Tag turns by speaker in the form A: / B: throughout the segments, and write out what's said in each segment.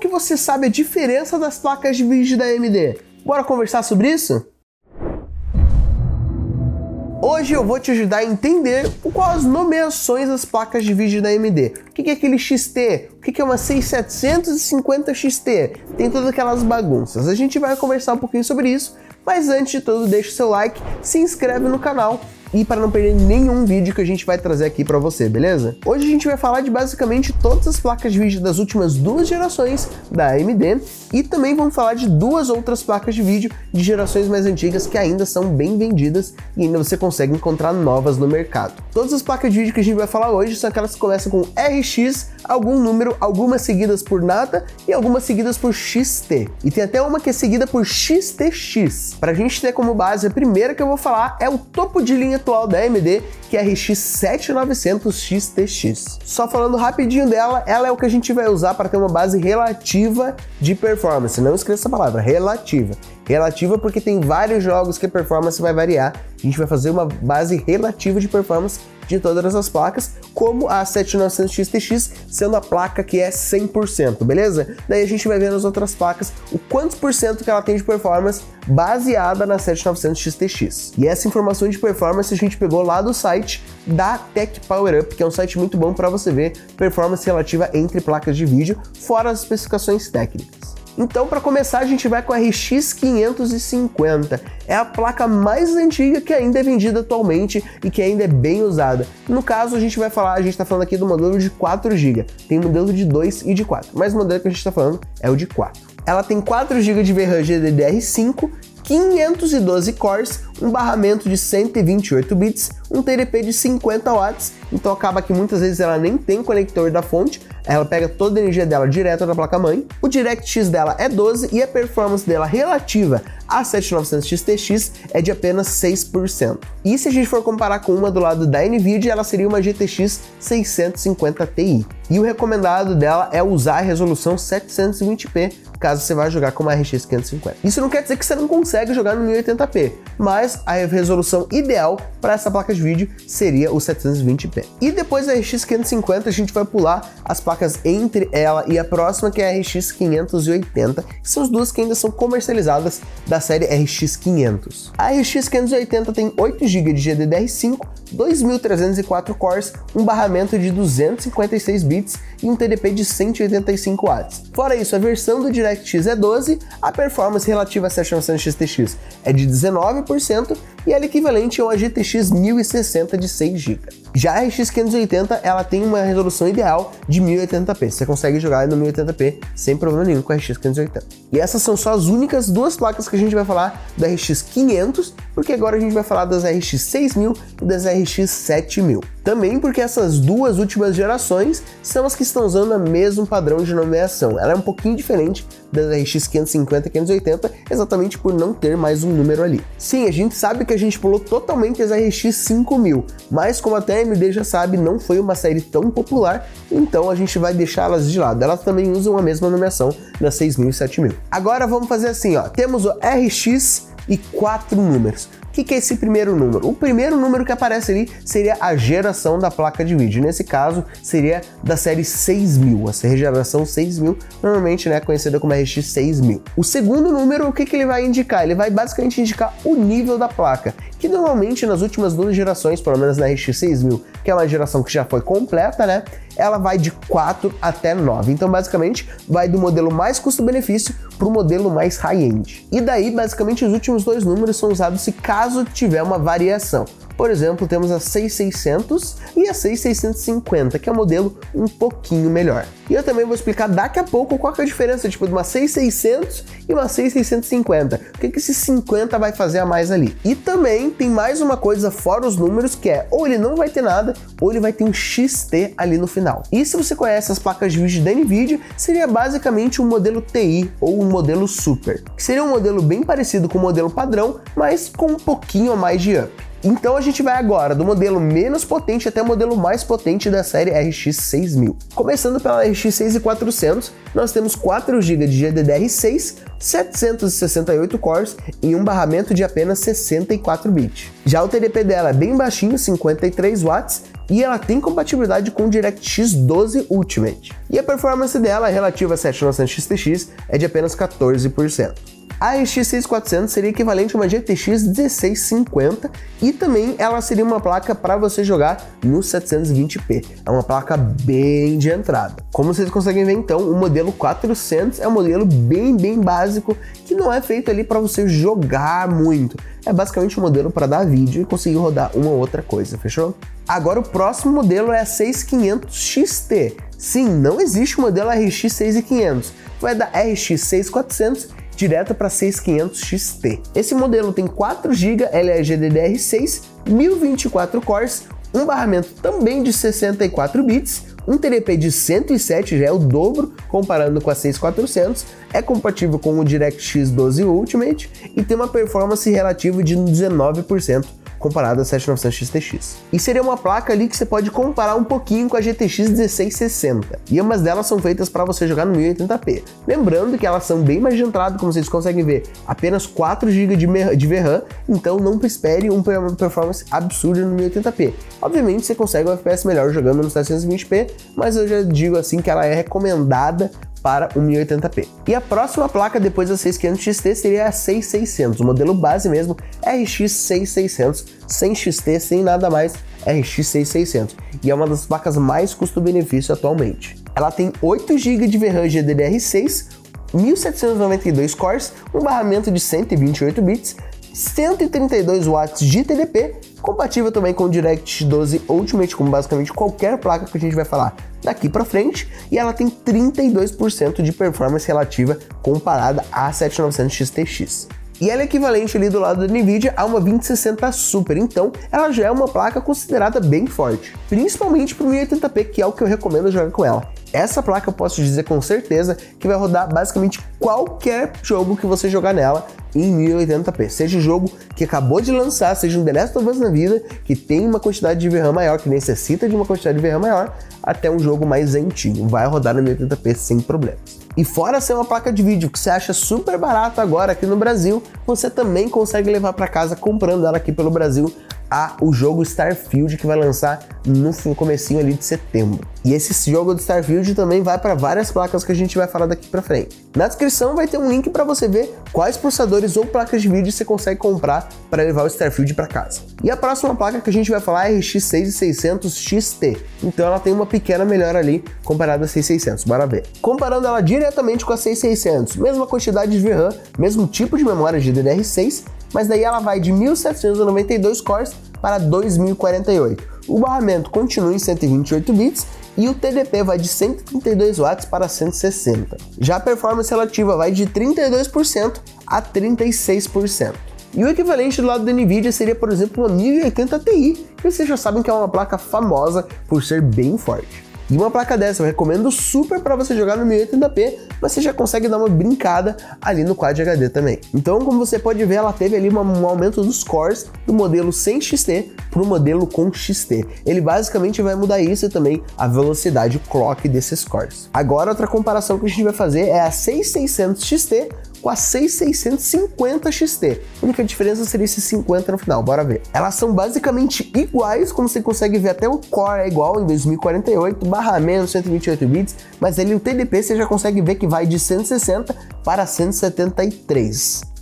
A: que você sabe a diferença das placas de vídeo da AMD? Bora conversar sobre isso? Hoje eu vou te ajudar a entender quais as nomeações das placas de vídeo da AMD. O que é aquele XT? O que é uma 6750 XT? Tem todas aquelas bagunças. A gente vai conversar um pouquinho sobre isso, mas antes de tudo, deixa o seu like, se inscreve no canal e para não perder nenhum vídeo que a gente vai trazer aqui para você, beleza? Hoje a gente vai falar de basicamente todas as placas de vídeo das últimas duas gerações da AMD e também vamos falar de duas outras placas de vídeo de gerações mais antigas que ainda são bem vendidas e ainda você consegue encontrar novas no mercado. Todas as placas de vídeo que a gente vai falar hoje são aquelas que começam com RX, algum número, algumas seguidas por nada e algumas seguidas por XT. E tem até uma que é seguida por XTX. Para a gente ter como base, a primeira que eu vou falar é o topo de linha atual da AMD, que é a RX 7900 XTX. Só falando rapidinho dela, ela é o que a gente vai usar para ter uma base relativa de performance. Não esqueça essa palavra, relativa. Relativa porque tem vários jogos que a performance vai variar. A gente vai fazer uma base relativa de performance de todas as placas, como a 7900 XTX sendo a placa que é 100%, beleza? Daí a gente vai ver nas outras placas o quantos por cento que ela tem de performance baseada na 7900 XTX. E essa informação de performance a gente pegou lá do site da Tech Power Up, que é um site muito bom para você ver performance relativa entre placas de vídeo, fora as especificações técnicas. Então, para começar, a gente vai com a RX 550. É a placa mais antiga que ainda é vendida atualmente e que ainda é bem usada. No caso, a gente está falando aqui do modelo de 4 GB. Tem modelo de 2 e de 4, mas o modelo que a gente está falando é o de 4. Ela tem 4 GB de VRAM GDDR5, 512 cores, um barramento de 128 bits, um TDP de 50 watts, então acaba que muitas vezes ela nem tem conector da fonte, ela pega toda a energia dela direto da placa-mãe. O DirectX dela é 12 e a performance dela relativa à 7900 XTX é de apenas 6%. E se a gente for comparar com uma do lado da NVIDIA, ela seria uma GTX 650 Ti. E o recomendado dela é usar a resolução 720p, caso você vá jogar com uma RX 550. Isso não quer dizer que você não consegue jogar no 1080p, mas a resolução ideal para essa placa de vídeo seria o 720p. E depois da RX 550 a gente vai pular as placas entre ela e a próxima, que é a RX 580, que são as duas que ainda são comercializadas da série RX 500. A RX 580 tem 8 GB de GDDR5, 2304 cores, um barramento de 256 bits e um TDP de 185 watts. Fora isso, a versão do DirectX é 12, a performance relativa à 7900 XTX é de 19% e ela é equivalente a uma GTX 1060 de 6 GB. Já a RX 580 ela tem uma resolução ideal de 1080p, você consegue jogar no 1080p sem problema nenhum com a RX 580. E essas são só as únicas duas placas que a gente vai falar da RX 500, porque agora a gente vai falar das RX 6000 e das RX 7000. Também porque essas duas últimas gerações são as que estão usando o mesmo padrão de nomeação. Ela é um pouquinho diferente das RX 550 e 580, exatamente por não ter mais um número ali. Sim, a gente sabe que a gente pulou totalmente as RX 5000, mas como até a AMD já sabe, não foi uma série tão popular, então a gente vai deixá-las de lado. Elas também usam a mesma nomeação das 6000 e 7000. Agora vamos fazer assim, ó. Temos o RX e 4 números. O que é esse primeiro número? O primeiro número que aparece ali seria a geração da placa de vídeo. Nesse caso, seria da série 6000, a geração 6000, normalmente conhecida como RX 6000. O segundo número, o que ele vai indicar? Ele vai basicamente indicar o nível da placa, que normalmente nas últimas duas gerações, pelo menos na RX 6000, que é uma geração que já foi completa, ela vai de 4 até 9. Então, basicamente, vai do modelo mais custo-benefício para o modelo mais high-end. E daí, basicamente, os últimos dois números são usados se caso tiver uma variação. Por exemplo, temos a 6600 e a 6650, que é um modelo um pouquinho melhor. E eu também vou explicar daqui a pouco qual que é a diferença de uma 6600 e uma 6650. O que esse 50 vai fazer a mais ali. E também tem mais uma coisa fora os números, que é ou ele não vai ter nada, ou ele vai ter um XT ali no final. E se você conhece as placas de vídeo da NVIDIA, seria basicamente um modelo TI ou um modelo Super, que seria um modelo bem parecido com o modelo padrão, mas com um pouquinho a mais de up. Então a gente vai agora do modelo menos potente até o modelo mais potente da série RX 6000. Começando pela RX 6400, nós temos 4 GB de GDDR6, 768 cores e um barramento de apenas 64 bits. Já o TDP dela é bem baixinho, 53 watts, e ela tem compatibilidade com o DirectX 12 Ultimate. E a performance dela, relativa a 7900 XTX, é de apenas 14%. A RX 6400 seria equivalente a uma GTX 1650 e também ela seria uma placa para você jogar no 720p. É uma placa bem de entrada. Como vocês conseguem ver então, o modelo 400 é um modelo bem básico que não é feito ali para você jogar muito. É basicamente um modelo para dar vídeo e conseguir rodar uma ou outra coisa, fechou? Agora o próximo modelo é a 6500 XT. Sim, não existe o modelo RX 6500. Vai da RX 6400 direto para 6500 XT. Esse modelo tem 4 GB LGDDR6, 1024 cores, um barramento também de 64 bits, um TDP de 107, já é o dobro comparando com a 6400, é compatível com o DirectX 12 Ultimate e tem uma performance relativa de 19%. Comparado a 7900 XTX. E seria uma placa ali que você pode comparar um pouquinho com a GTX 1660. E ambas delas são feitas para você jogar no 1080p. Lembrando que elas são bem mais de entrada, como vocês conseguem ver, apenas 4 GB de VRAM, então não espere uma performance absurda no 1080p. Obviamente você consegue um FPS melhor jogando no 720p, mas eu já digo assim que ela é recomendada para o 1080p. E a próxima placa depois da 6500 XT seria a 6600, o modelo base mesmo, RX 6600, sem XT, sem nada mais, RX 6600. E é uma das placas mais custo-benefício atualmente. Ela tem 8 GB de VRAM GDDR6, 1792 cores, um barramento de 128 bits, 132 watts de TDP, compatível também com o DirectX 12 Ultimate, com basicamente qualquer placa que a gente vai falar daqui para frente, e ela tem 32% de performance relativa comparada à 7900 XTX. E ela é equivalente ali do lado da Nvidia a uma 2060 Super, então ela já é uma placa considerada bem forte, principalmente para o 1080p, que é o que eu recomendo jogar com ela. Essa placa eu posso dizer com certeza que vai rodar basicamente qualquer jogo que você jogar nela em 1080p, seja um jogo que acabou de lançar, seja um The Last of Us na vida, que tem uma quantidade de VRAM maior, que necessita de uma quantidade de VRAM maior, até um jogo mais antigo, vai rodar no 1080p sem problemas. E fora ser uma placa de vídeo que você acha super barato agora aqui no Brasil, você também consegue levar para casa comprando ela aqui pelo Brasil o jogo Starfield, que vai lançar no comecinho ali de setembro. E esse jogo do Starfield também vai para várias placas que a gente vai falar daqui para frente. Na descrição vai ter um link para você ver quais processadores ou placas de vídeo você consegue comprar para levar o Starfield para casa. E a próxima placa que a gente vai falar é a RX 6600 XT. Então ela tem uma pequena melhora ali comparada a 6600. Bora ver. Comparando ela diretamente com a 6600, mesma quantidade de VRAM, mesmo tipo de memória GDDR6, mas daí ela vai de 1792 cores para 2048. O barramento continua em 128 bits e o TDP vai de 132 watts para 160. Já a performance relativa vai de 32% a 36%. E o equivalente do lado da Nvidia seria, por exemplo, uma 1080 Ti, que vocês já sabem que é uma placa famosa por ser bem forte. E uma placa dessa eu recomendo super para você jogar no 1080p, mas você já consegue dar uma brincada ali no Quad HD também. Então, como você pode ver, ela teve ali um aumento dos cores do modelo sem XT para o modelo com XT. Ele basicamente vai mudar isso e também a velocidade, o clock desses cores. Agora, outra comparação que a gente vai fazer é a 6600 XT com a 6650 XT. A única diferença seria esse 50 no final, bora ver. Elas são basicamente iguais, como você consegue ver, até o core é igual em 2048, barramento 128 bits, mas ali o TDP você já consegue ver que vai de 160 para 173.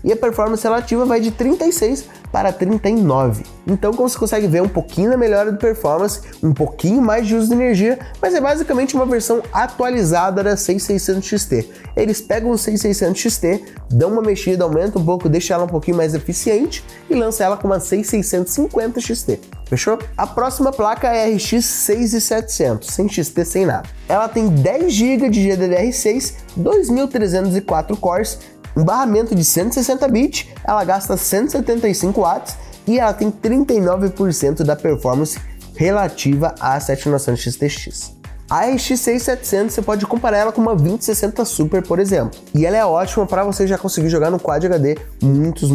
A: E a performance relativa vai de 36 para 39. Então, como você consegue ver, um pouquinho da melhora de performance, um pouquinho mais de uso de energia, mas é basicamente uma versão atualizada da 6600 XT. Eles pegam o 6600 XT, dão uma mexida, aumentam um pouco, deixam ela um pouquinho mais eficiente e lançam ela com uma 6650 XT. Fechou? A próxima placa é a RX 6700, sem XT, sem nada. Ela tem 10 GB de GDDR6, 2304 cores, um barramento de 160 bits, ela gasta 175 watts e ela tem 39% da performance relativa à 7900 XTX. A RX 6700 você pode comparar ela com uma 2060 Super, por exemplo. E ela é ótima para você já conseguir jogar no Quad HD muitos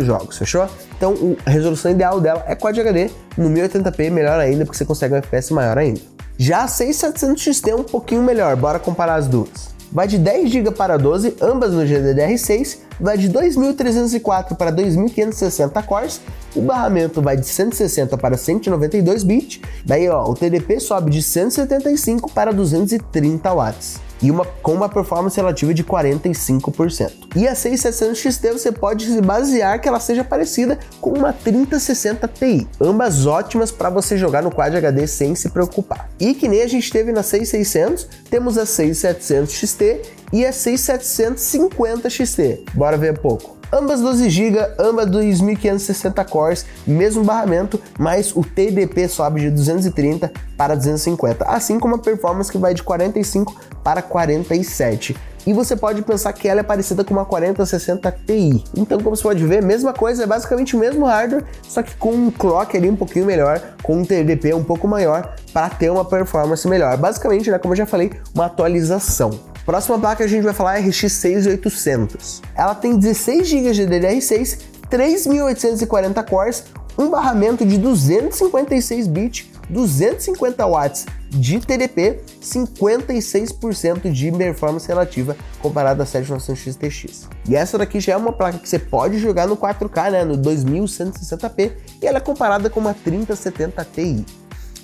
A: jogos, fechou? Então a resolução ideal dela é Quad HD, no 1080p melhor ainda, porque você consegue um FPS maior ainda. Já a 6700 XT é um pouquinho melhor, bora comparar as duas. vai de 10 GB para 12, ambas no GDDR6, vai de 2304 para 2560 cores, o barramento vai de 160 para 192 bits, daí ó, o TDP sobe de 175 para 230 watts. E com uma performance relativa de 45%. E a 6700 XT você pode se basear que ela seja parecida com uma 3060 Ti, ambas ótimas para você jogar no Quad HD sem se preocupar. E que nem a gente teve na 6600, temos a 6700 XT e a 6750 XT. Bora ver um pouco. Ambas 12 GB, ambas 2560 cores, mesmo barramento, mas o TDP sobe de 230 para 250, assim como a performance que vai de 45 para 47. E você pode pensar que ela é parecida com uma 4060 Ti. Então, como você pode ver, mesma coisa, é basicamente o mesmo hardware, só que com um clock ali um pouquinho melhor, com um TDP um pouco maior, para ter uma performance melhor. Basicamente, né, como eu já falei, uma atualização. Próxima placa que a gente vai falar é a RX 6800. Ela tem 16 GB de DDR6, 3840 cores, um barramento de 256 bits, 250 watts de TDP, 56% de performance relativa comparada à 7900 XTX. E essa daqui já é uma placa que você pode jogar no 4K, né, no 2160p, e ela é comparada com uma 3070 Ti.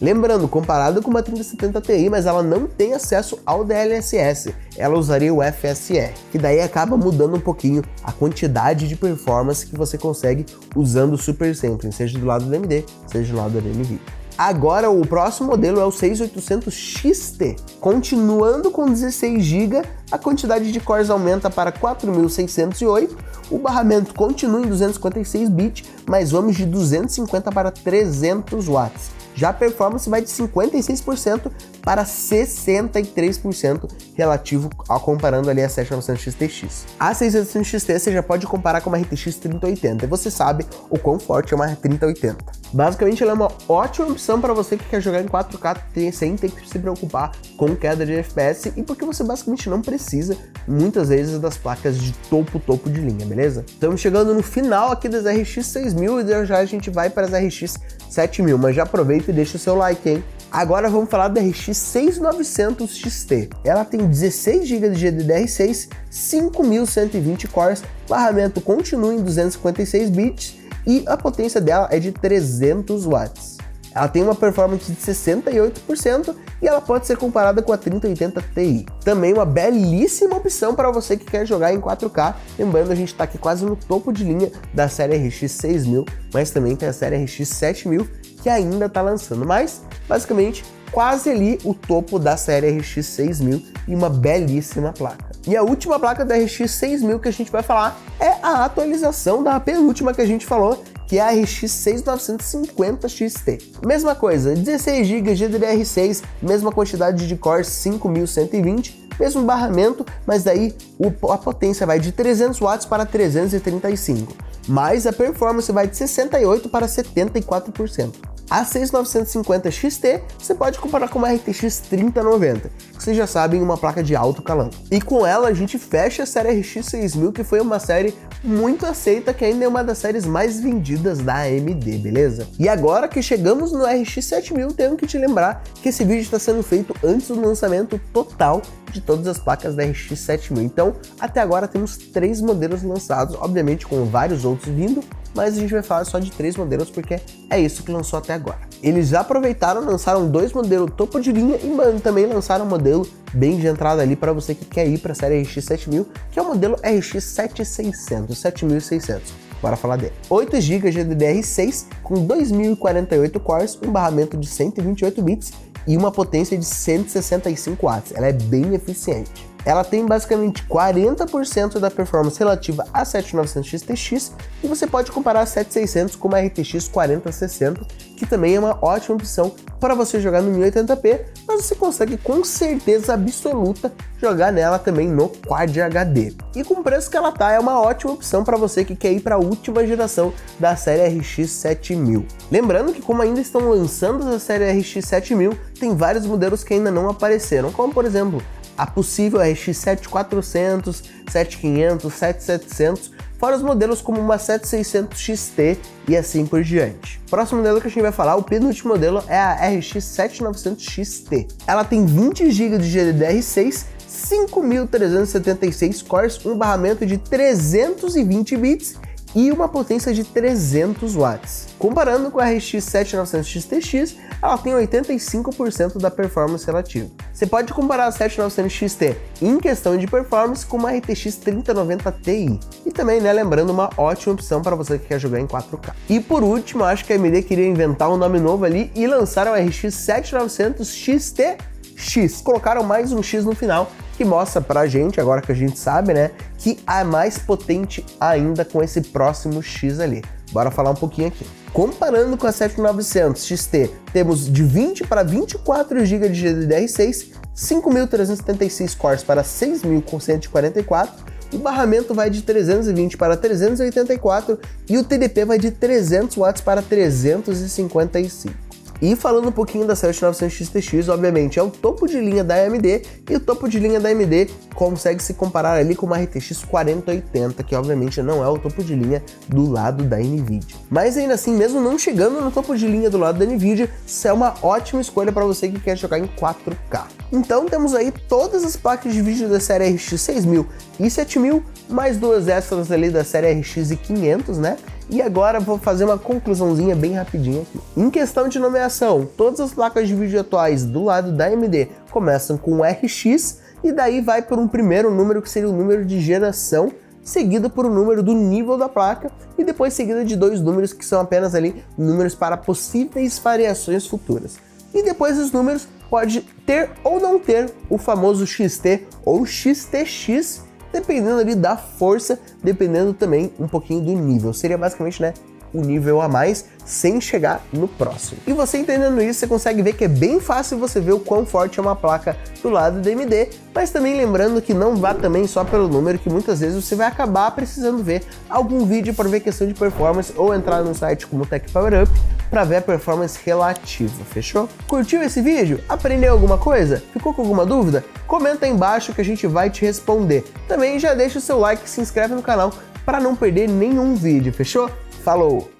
A: Lembrando, comparado com uma 3070 Ti, mas ela não tem acesso ao DLSS, ela usaria o FSR, que daí acaba mudando um pouquinho a quantidade de performance que você consegue usando o Super Sampling, seja do lado do AMD, seja do lado da NVIDIA. Agora o próximo modelo é o 6800 XT. Continuando com 16 GB, a quantidade de cores aumenta para 4608, o barramento continua em 256 bits, mas vamos de 250 para 300 watts. Já a performance vai de 56% para 63% relativo ao comparando ali a 7900 XTX. A 6700 XT você já pode comparar com uma RTX 3080 e você sabe o quão forte é uma 3080. Basicamente ela é uma ótima opção para você que quer jogar em 4K sem ter que se preocupar com queda de FPS e porque você basicamente não precisa muitas vezes das placas de topo de linha, beleza? Estamos chegando no final aqui das RX 6000 e já a gente vai para as RX 7000, mas já aproveita e deixa o seu like, hein? Agora vamos falar da RX 6900 XT. Ela tem 16 GB de GDDR6, 5120 cores, barramento continua em 256 bits e a potência dela é de 300 watts. Ela tem uma performance de 68% e ela pode ser comparada com a 3080 Ti. Também uma belíssima opção para você que quer jogar em 4K. Lembrando, a gente está aqui quase no topo de linha da série RX 6000, mas também tem a série RX 7000 que ainda está lançando. Mas, basicamente, quase ali o topo da série RX 6000 e uma belíssima placa. E a última placa da RX 6000 que a gente vai falar é a atualização da penúltima que a gente falou, que é a RX 6950 XT. Mesma coisa, 16 GB GDDR6, mesma quantidade de cores, 5120, mesmo barramento, mas daí a potência vai de 300 watts para 335, mas a performance vai de 68 para 74%. A 6950 XT você pode comparar com uma RTX 3090, que vocês já sabem, uma placa de alto calão. E com ela a gente fecha a série RX 6000, que foi uma série muito aceita, que ainda é uma das séries mais vendidas da AMD, beleza? E agora que chegamos no RX 7000, tenho que te lembrar que esse vídeo está sendo feito antes do lançamento total de todas as placas da RX 7000. Então, até agora temos 3 modelos lançados, obviamente com vários outros vindo, mas a gente vai falar só de 3 modelos porque é isso que lançou até agora. Eles já aproveitaram, lançaram 2 modelos topo de linha e também lançaram um modelo bem de entrada ali para você que quer ir para a série RX 7000, que é o modelo RX 7600. Bora falar dele. 8 GB de DDR6 com 2048 cores, um barramento de 128 bits e uma potência de 165 watts. Ela é bem eficiente. Ela tem basicamente 40% da performance relativa a 7900 XTX e você pode comparar a 7600 com uma RTX 4060, que também é uma ótima opção para você jogar no 1080p, mas você consegue com certeza absoluta jogar nela também no Quad HD. E com o preço que ela tá, é uma ótima opção para você que quer ir para a última geração da série RX 7000. Lembrando que como ainda estão lançando a série RX 7000, tem vários modelos que ainda não apareceram, como por exemplo, a possível RX 7400, 7500, 7700, fora os modelos como uma 7600 XT e assim por diante. Próximo modelo que a gente vai falar, o penúltimo modelo, é a RX 7900 XT. Ela tem 20 GB de GDDR6, 5.376 cores, um barramento de 320 bits e uma potência de 300 watts. Comparando com a RX 7900 XT-X, ela tem 85% da performance relativa. Você pode comparar a 7900 XT em questão de performance com uma RTX 3090 Ti. E também, né, lembrando, uma ótima opção para você que quer jogar em 4K. E por último, acho que a AMD queria inventar um nome novo ali e lançaram a RX 7900 XT-X. Colocaram mais um X no final, que mostra pra gente, agora que a gente sabe, né, que é mais potente ainda com esse próximo X ali. Bora falar um pouquinho aqui. Comparando com a 7900 XT, temos de 20 para 24 GB de GDDR6, 5.376 cores para 6.144, o barramento vai de 320 para 384 e o TDP vai de 300 watts para 355. E falando um pouquinho da 7900 XT-X, obviamente é o topo de linha da AMD, e o topo de linha da AMD consegue se comparar ali com uma RTX 4080, que obviamente não é o topo de linha do lado da Nvidia. Mas ainda assim, mesmo não chegando no topo de linha do lado da Nvidia, isso é uma ótima escolha para você que quer jogar em 4K. Então temos aí todas as placas de vídeo da série RX 6000 e 7000, mais duas extras ali da série RX 500, né? E agora vou fazer uma conclusãozinha bem rapidinho aqui. Em questão de nomeação, todas as placas de vídeo atuais do lado da AMD começam com RX e daí vai por um primeiro número que seria o número de geração, seguido por um número do nível da placa e depois seguido de dois números que são apenas ali números para possíveis variações futuras. E depois os números pode ter ou não ter o famoso XT ou XT-X, dependendo ali da força, dependendo também um pouquinho do nível. Seria basicamente, né, um nível a mais sem chegar no próximo. E você entendendo isso, você consegue ver que é bem fácil você ver o quão forte é uma placa do lado da AMD, mas também lembrando que não vá também só pelo número, que muitas vezes você vai acabar precisando ver algum vídeo para ver questão de performance ou entrar num site como o Tech Power Up para ver a performance relativa, fechou? Curtiu esse vídeo? Aprendeu alguma coisa? Ficou com alguma dúvida? Comenta aí embaixo que a gente vai te responder. Também já deixa o seu like e se inscreve no canal para não perder nenhum vídeo, fechou? Falou!